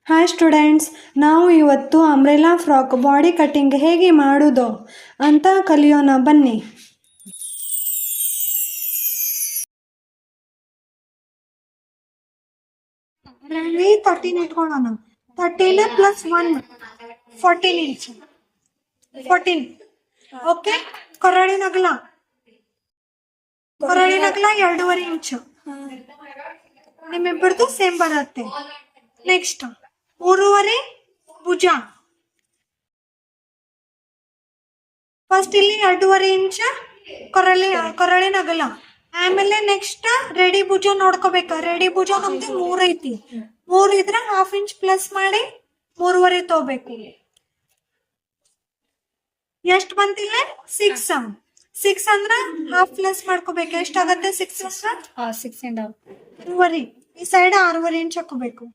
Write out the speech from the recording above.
Hi students, ನಾವು ಇವತ್ತು umbrella frock body cutting ಹೇಗೆ ಮಾಡೋದು ಅಂತ ಕಲಿಯೋಣ ಬನ್ನಿ. ರೆಡಿ 13 ಇಟ್ಕೊಳ್ಳೋಣ. 13 ಪ್ಲಸ್ 1 14 ಇಂಚ್ 14. ಓಕೆ. ಕೊರಳಿನ ಅಗಲ 2.5 ಇಂಚು. ನಿಮ್ಮಿಬ್ಬರದು ಸೇಮ್ ಬರುತ್ತೆ. ನೆಕ್ಸ್ಟ್ 3.5 ಭುಜ. ಫಸ್ಟ್ ಇಲ್ಲಿ 2.5 ಇಂಚ್ ಕೊರಳಿನ ಅಗಲ. ಆಮೇಲೆ ನೆಕ್ಸ್ಟ್ ರೆಡಿ ಭುಜ ನೋಡ್ಕೋಬೇಕು. ರೆಡಿ ಭುಜ ನಮ್ದು 3 ಐತಿ. 3 ಇದ್ರೆ 1/2 ಇಂಚ್ ಪ್ಲಸ್ ಮಾಡಿ 3.5 ತಗೋಬೇಕು. ಎಷ್ಟು ಬಂತಿಲ್ಲ? 6 ಅಂದ್ರ 1/2 ಪ್ಲಸ್ ಮಾಡ್ಕೋಬೇಕು. ಎಷ್ಟಾಗತ್ತೆ? 6 6 and 1/2. 6.5. ಈ ಸೈಡ್ 6.5 ಇಂಚ್ ಹಾಕೋಬೇಕು.